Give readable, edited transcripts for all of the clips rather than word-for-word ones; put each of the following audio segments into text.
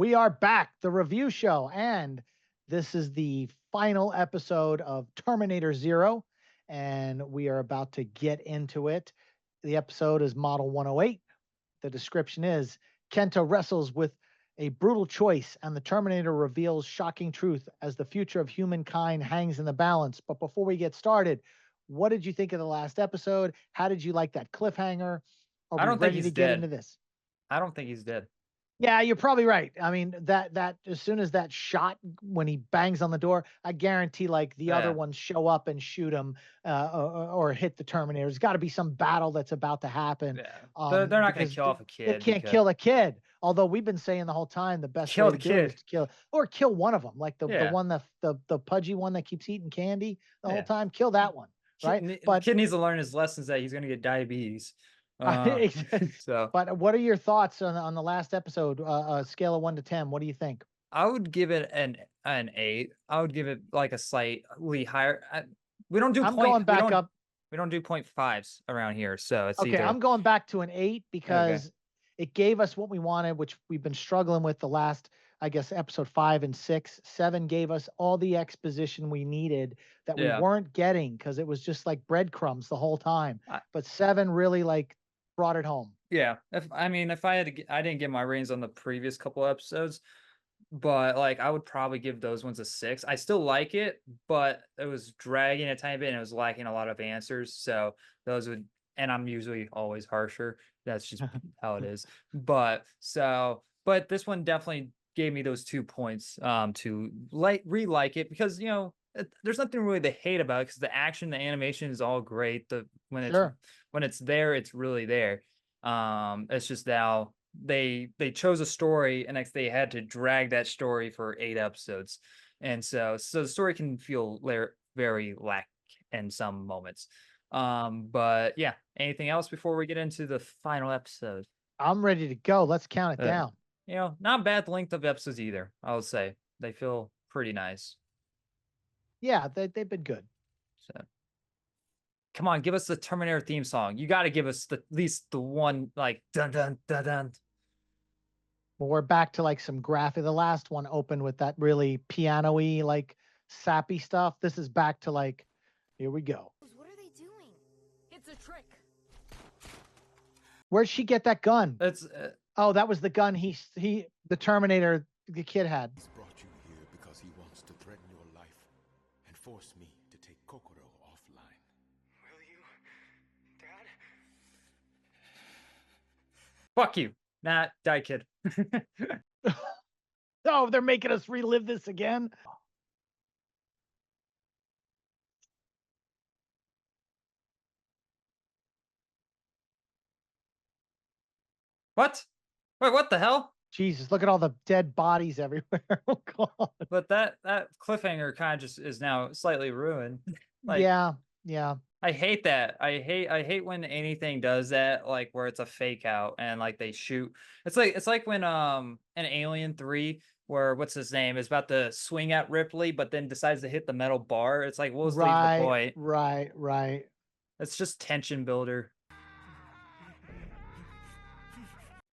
We are back, the review show, and this is the final episode of Terminator Zero, and we are about to get into it. The episode is Model 108. The description is Kenta wrestles with a brutal choice, and the Terminator reveals shocking truth as the future of humankind hangs in the balance. But before we get started, what did you think of the last episode? How did you like that cliffhanger? Are I we don't think ready he's to get dead. into this? I don't think he's dead. Yeah, you're probably right. I mean, that as soon as that shot when he bangs on the door, I guarantee like the other Yeah. ones show up and shoot him or hit the Terminator. There's got to be some battle that's about to happen. Yeah. They're not gonna Because kill off a they kid can't because kill a kid. Although we've been saying the whole time the best kill way the to do it is kid. to kill one of them, like the Yeah. one the pudgy one that keeps eating candy the whole Yeah. time. Kill that one, right? But Kid needs to learn his lessons that he's gonna get diabetes. So but what are your thoughts on the last episode? Scale of 1 to 10. What do you think? I would give it an 8. I would give it like a slightly higher. We don't do I'm going back up. We don't do 0.5s around here, so it's Okay, either. I'm going back to an 8 Okay. because it gave us what we wanted, which we've been struggling with the last, I guess, episode 5 and 6. 7 gave us all the exposition we needed that we Yeah. weren't getting because it was just like breadcrumbs the whole time. I- But 7 really like brought it home. Yeah, if I had to, I didn't get my ratings on the previous couple episodes, but like I would probably give those ones a 6. I still like it, but it was dragging a tiny bit and it was lacking a lot of answers. So those would, and I'm usually always harsher. That's just how it is. But this one definitely gave me those 2 points to re-like it because there's nothing really to hate about it because the action, the animation is all great. When it's there, it's really there. It's just now they chose a story and they had to drag that story for 8 episodes, and so the story can feel very lack in some moments. But yeah, anything else before we get into the final episode? I'm ready to go. Let's count it down. Not bad length of episodes either. I would say they feel pretty nice. Yeah, they've been good. So come on, give us the Terminator theme song. You got to give us at least the one like dun dun dun dun. Well, we're back to like some graphic. The last one opened with that really piano-y, like sappy stuff. This is back to like, here we go. What are they doing? It's a trick. Where'd she get that gun? It's Oh, that was the gun the Terminator, the kid had. He's brought you here because he wants to threaten your life and force me to take Kokoro offline. Will you, Dad? fuck you. Nah, die, kid. Oh, they're making us relive this again. What? Wait, what the hell? Jesus, look at all the dead bodies everywhere. Oh God. But that cliffhanger kind of just is now slightly ruined. Like, yeah. I hate that. I hate when anything does that, like where it's a fake out and like they shoot. It's like when in Alien 3 where what's his name is about to swing at Ripley, but then decides to hit the metal bar. It's like, what was the point? Right. It's just tension builder.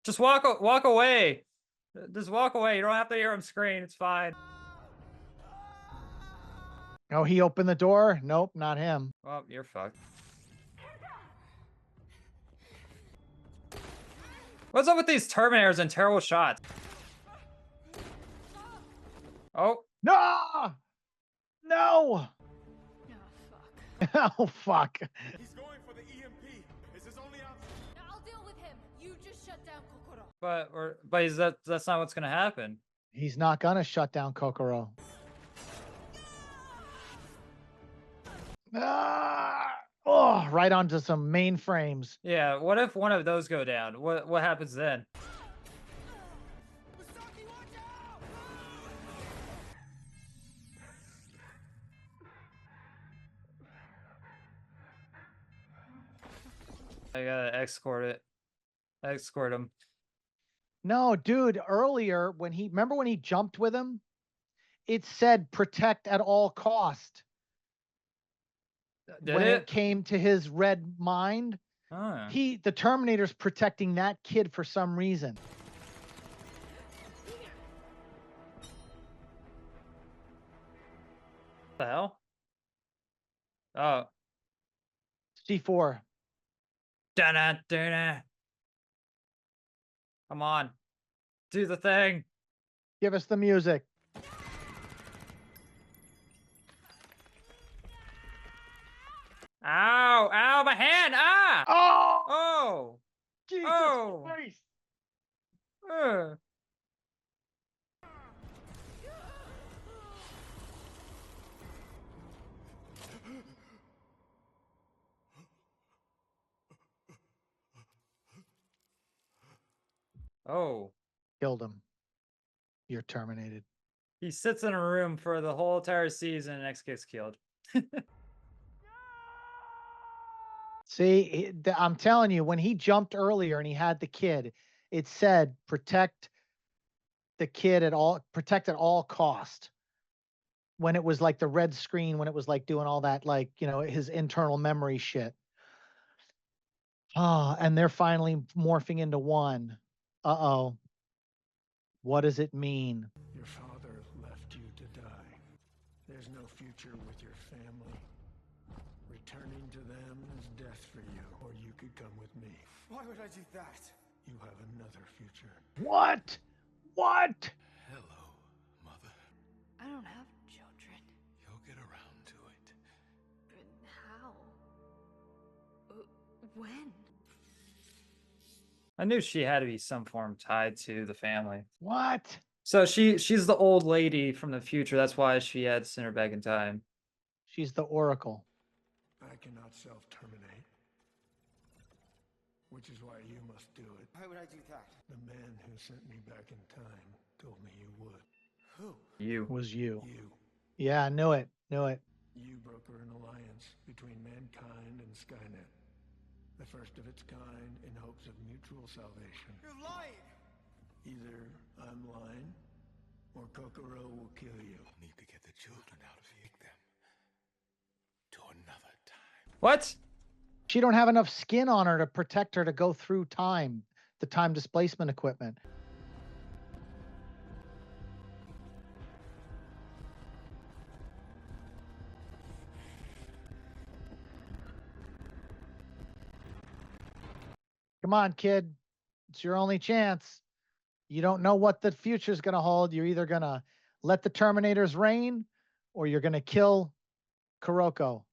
Just walk away. Just walk away. You don't have to hear him scream. It's fine. Oh, he opened the door? Nope, not him. Well, you're fucked. What's up with these Terminators and terrible shots? Oh. No! Oh, fuck. Oh, fuck. He's going for the EMP. It's his only option. I'll deal with him. You just shut down Kokoro. But that's not what's gonna happen. He's not gonna shut down Kokoro. Oh, right onto some mainframes. Yeah, what if one of those go down? What happens then? I gotta escort him. No, dude, earlier remember when he jumped with him? It said protect at all cost. Did when it? it came to his red mind. Oh. The Terminator's protecting that kid for some reason. The hell? Oh. C4. Dun dun. Come on. Do the thing. Give us the music. Ow! Ow! My hand! Ah! Oh, Oh! Jesus Oh! Christ. Ugh. Oh. Killed him. You're terminated. He sits in a room for the whole entire season and next gets killed. See, I'm telling you, when he jumped earlier and he had the kid, it said protect the kid protect at all cost. When it was like the red screen, when it was like doing all that, like, his internal memory shit. And they're finally morphing into one. Uh-oh. What does it mean? Your father left you to die. There's no future with your family. Returning to them is death for you, or you could come with me. Why would I do that? You have another future. What? What? Hello, Mother. I don't have children. You'll get around to it. But how? When? I knew she had to be some form tied to the family. What? So she's the old lady from the future. That's why she had to send her back in time. She's the Oracle. I cannot self-terminate. Which is why you must do it. Why would I do that? The man who sent me back in time told me you would. Who? You. Was you. You. Yeah, I knew it. Knew it. You broker an alliance between mankind and Skynet. The first of its kind in hopes of mutual salvation. You're lying! Either I'm lying, or Kokoro will kill you. Need to get the children out of here. Take them to another time. What? She don't have enough skin on her to protect her to go through time, the time displacement equipment. Come on, kid. It's your only chance. You don't know what the future's going to hold. You're either going to let the Terminators reign or you're going to kill Kuroko.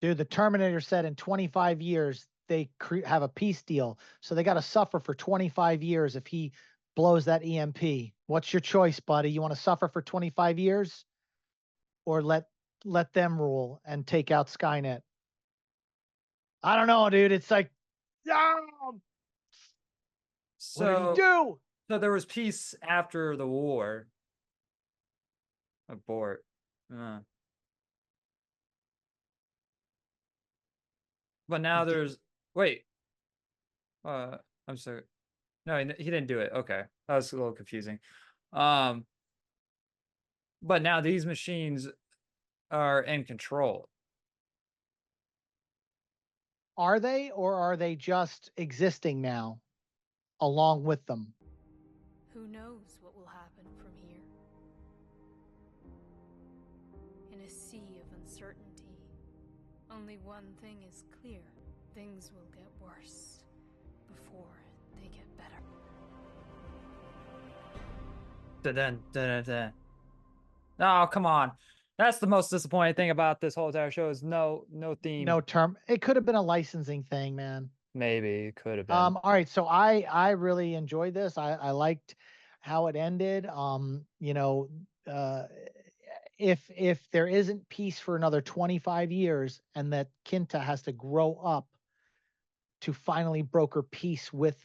Dude, the Terminator said in 25 years they have a peace deal. So they got to suffer for 25 years if he blows that EMP. What's your choice, buddy? You want to suffer for 25 years or let them rule and take out Skynet? I don't know, dude. It's like, what did he do? So there was peace after the war. Abort. But now there's wait. I'm sorry. No, he didn't do it. Okay, that was a little confusing. But now these machines are in control. Are they, or are they just existing now along with them? Who knows what will happen from here? In a sea of uncertainty, only one thing is clear. Things will get worse before they get better. Dun, dun, dun, dun. Oh, come on. That's the most disappointing thing about this whole entire show is no theme. No term. It could have been a licensing thing, man. Maybe it could have been. All right. So I really enjoyed this. I liked how it ended. If there isn't peace for another 25 years and that Kinta has to grow up to finally broker peace with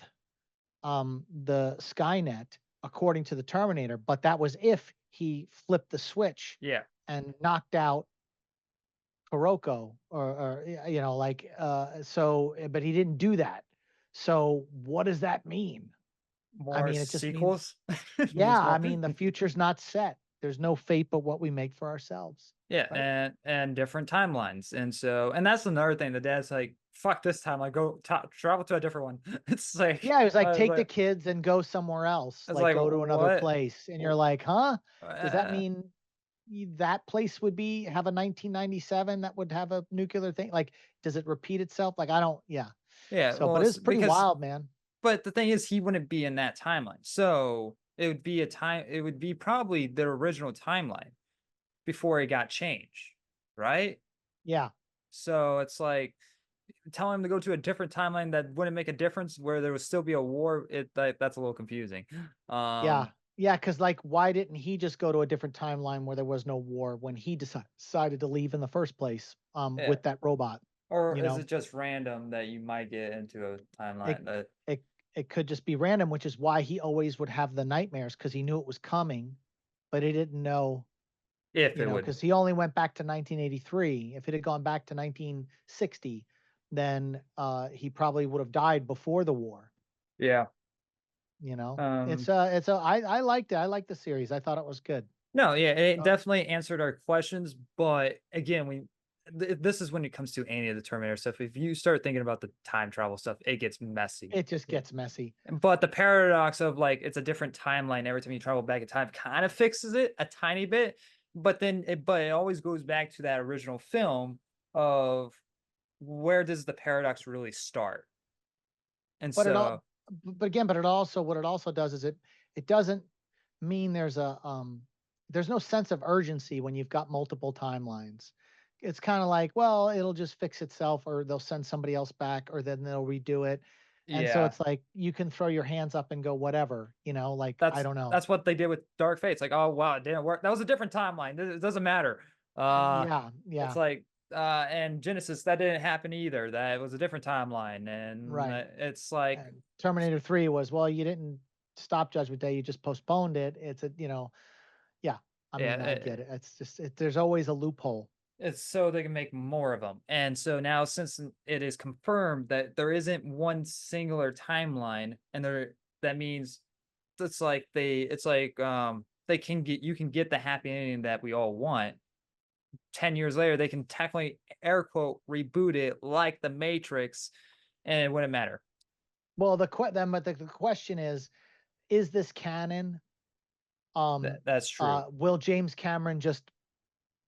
the Skynet, according to the Terminator, but that was if he flipped the switch and knocked out Kuroko or but he didn't do that. So what does that mean? More I mean, it just sequels. yeah, I mean, the future's not set. There's no fate but what we make for ourselves. Yeah, right? and different timelines. And that's another thing. The dad's like, fuck this time. Like, go travel to a different one. It's like, Yeah, he was like, take the kids and go somewhere else. I was Like, like, go to another what? place. And you're like, huh? Does that Uh, mean that place would have a 1997 that would have a nuclear thing? Like, does it repeat itself? Like, I don't. Yeah. Yeah, So, well, but it's it's pretty because wild, man. but the thing is he wouldn't be in that timeline. So it would be probably the original timeline before it got changed, right? Yeah. So it's like telling him to go to a different timeline that wouldn't make a difference where there would still be a war. That's a little confusing. Yeah. Yeah. Cause like, why didn't he just go to a different timeline where there was no war when he decided to leave in the first place Yeah. with that robot? Or You is know, it just random that you might get into a it, timeline that it, it could just be random, which is why he always would have the nightmares because he knew it was coming, but he didn't know, if it would? because he only went back to 1983. If it had gone back to 1960, then he probably would have died before the war. Yeah. It's Um I liked it. I liked the series. I thought it was good. No, yeah, it Uh, definitely answered our questions, but again, this is when it comes to any of the Terminator stuff. If you start thinking about the time travel stuff, it gets messy. it just gets messy. But the paradox of like it's a different timeline every time you travel back in time kind of fixes it a tiny bit, but it always goes back to that original film of where does the paradox really start? And But it all so but again, but it also what it also does is it doesn't mean there's no sense of urgency when you've got multiple timelines. It's kind of like, well, it'll just fix itself or they'll send somebody else back or then they'll redo it. And so yeah, it's like you can throw your hands up and go whatever, like I don't know. that's what they did with Dark Fate. It's like, oh wow, it didn't work. That was a different timeline. It doesn't matter. Uh Yeah, it's yeah, like and Genesis that didn't happen either. That was a different timeline. And right. it's like And Terminator 3 was, well, you didn't stop Judgment Day, you just postponed it. Yeah, I yeah, mean, I get it. It's just, there's always a loophole. it's so they can make more of them. And so now since it is confirmed that there isn't one singular timeline and that means they can get you can get the happy ending that we all want. 10 years later they can technically air quote reboot it like the Matrix and it wouldn't matter. Well, the question is this canon? That's true. Will James Cameron just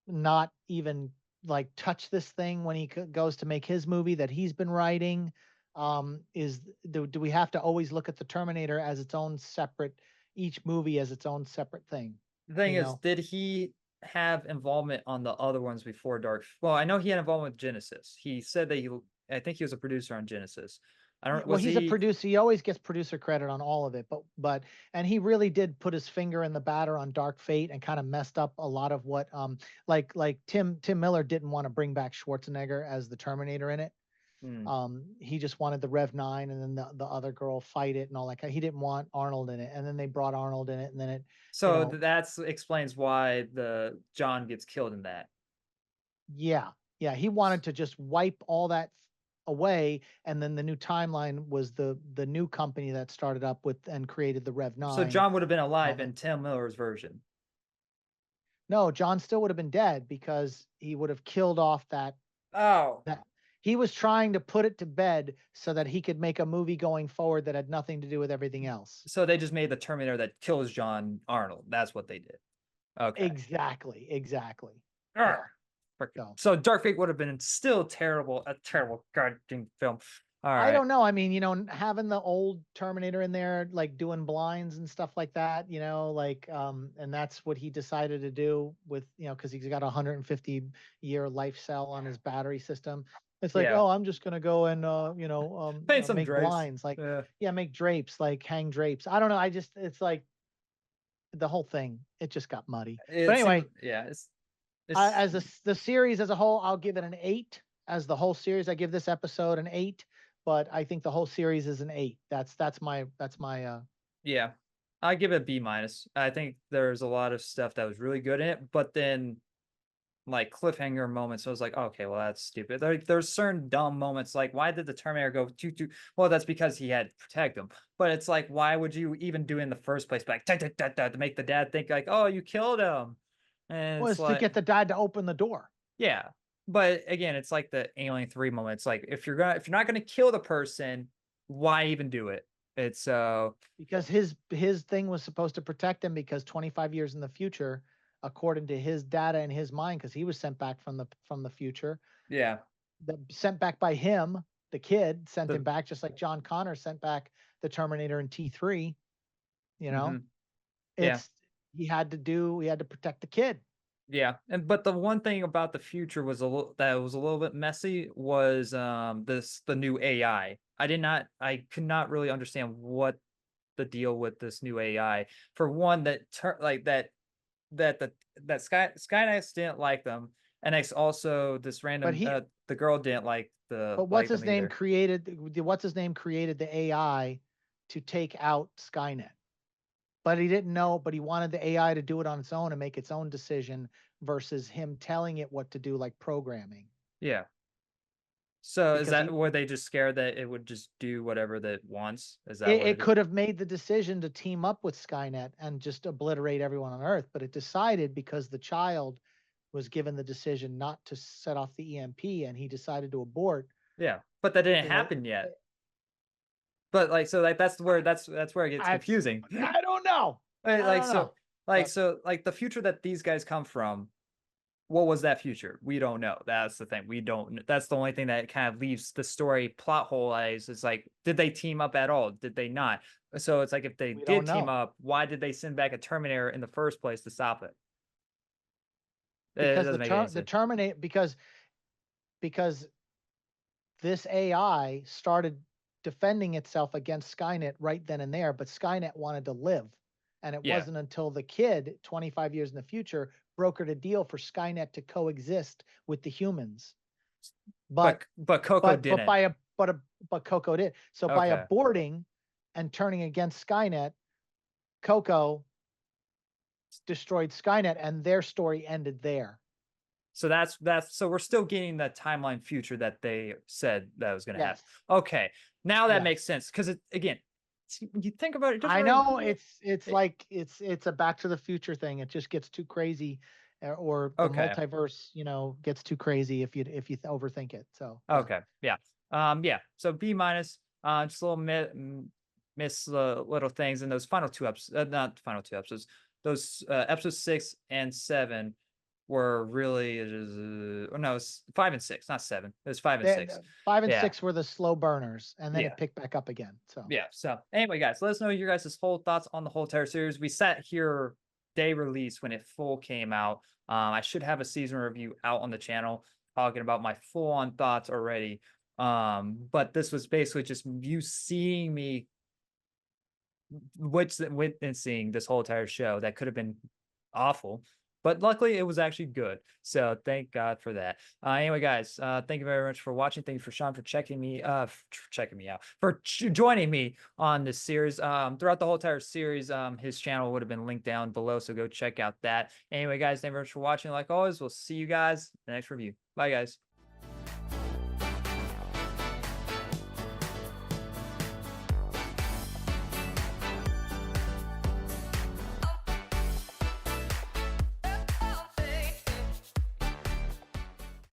not even like touch this thing when he goes to make his movie that he's been writing? Do we have to always look at the Terminator as its own separate, each movie as its own separate thing? The thing You is, know, did he have involvement on the other ones before Dark? Well, I know he had involvement with Genesis. He said that I think he was a producer on Genesis. I don't, well, was he's a he? producer. He always gets producer credit on all of it, and he really did put his finger in the batter on Dark Fate and kind of messed up a lot of what like Tim Miller didn't want to bring back Schwarzenegger as the Terminator in it. Hmm. He just wanted the Rev 9 and then the other girl fight it and all that. He didn't want Arnold in it, and then they brought Arnold in it, and then it, So that explains why the John gets killed in that. yeah, yeah, he wanted to just wipe all that away, and then the new timeline was the new company that started up with and created the Rev So 9 John would have been and all alive that. in Tim Miller's version. No, John still would have been dead because he would have killed off Oh, that he was trying to put it to bed so that he could make a movie going forward that had nothing to do with everything else. so they just made the Terminator that kills John Arnold. That's what they did. Okay. Exactly. Arr, So so Dark Fate would have been still a terrible goddamn film. All I right. don't know. I mean, having the old Terminator in there, like doing blinds and stuff like that, and that's what he decided to do with, because he's got a 150-year life cell on his battery system. It's like, Yeah. oh, I'm just gonna go and Paint some make drapes. blinds, like Yeah. yeah, make drapes, like hang drapes. I don't know. It's like the whole thing. It just got muddy. But anyway, Yeah, as the series as a whole, I'll give it an 8. As the whole series, I give this episode an 8. But I think the whole series is an 8. That's my yeah. I give it a B minus. I think there's a lot of stuff that was really good in it, but then like cliffhanger moments, so I was like, okay, well that's stupid. There's certain dumb moments, like why did the Terminator go too? Well, that's because he had to protect him. But it's like, why would you even do it in the first place? Like to make the dad think like, oh, you killed him, and it's was to like, get the dad to open the door. yeah. But again, it's like the Alien 3 moment. It's like if you're not gonna kill the person, why even do it? It's Because his thing was supposed to protect him because 25 years in the future, according to his data in his mind, because he was sent back from the future, Yeah. sent back by him, the kid sent The- him back, just like John Connor sent back the Terminator in T3. You know, Mhm. Yeah. it's he had to protect the kid. Yeah, but the one thing about the future was that was a little bit messy was the new AI. I could not really understand what the deal with this new AI. For one, that Skynet didn't like them, and it's also this But random he the girl didn't like what's his them name either. created the AI to take out Skynet. But he didn't know, but he wanted the AI to do it on its own and make its own decision versus him telling it what to do, like programming. Yeah. So is Because that were they just scared that it would just do whatever that it wants? Is that what it it is? could have made the decision to team up with Skynet and just obliterate everyone on Earth, but it decided, because the child was given the decision not to set off the EMP and he decided to abort. Yeah, but that didn't You know, happen yet. But like, so like that's where it gets confusing. I don't know. Right, I like don't so, know. like But so, like the future that these guys come from. What was that future? We don't know. That's the thing. We don't. That's the only thing that kind of leaves the story plot hole as it's like, did they team up at all? Did they not? So it's like if they we don't did team know, up, why did they send back a Terminator in the first place to stop it? It because doesn't make any the sense. Terminator because this AI started defending itself against Skynet right then and there, but Skynet wanted to live. And it Yeah, wasn't until the kid, 25 years in the future, brokered a deal for Skynet to coexist with the humans. But but Coco didn't. but Coco did. So by Okay. aborting and turning against Skynet, Coco destroyed Skynet, and their story ended there. So that's so we're still getting the timeline future that they said that was going to happen. Yes. Okay, now that Yes. makes sense because again, when you think about it, I know it's like it's a Back to the Future thing. It just gets too crazy, or the Okay. multiverse, gets too crazy if you overthink it. So yeah. Okay, yeah, yeah. So B minus, just a little miss little things in those final two episodes, not final two episodes. Those episodes 6 and 7 were really, oh no, it's 5 and 6, not 7. It was 5 and 6. 5 and Yeah. 6 were the slow burners, and then Yeah. it picked back up again. So Yeah. So anyway, guys, let us know your guys' whole thoughts on the whole entire series. We sat here day release when it full came out. I should have a season review out on the channel talking about my full on thoughts already. But this was basically just you seeing me witnessing this whole entire show that could have been awful, but luckily it was actually good. So thank God for that. Anyway, guys, thank you very much for watching. Thank you for Shaun for checking me out, for joining me on this series. Throughout the whole entire series, his channel would have been linked down below, so go check out that. Anyway, guys, thank you very much for watching. Like always, we'll see you guys in the next review. Bye, guys.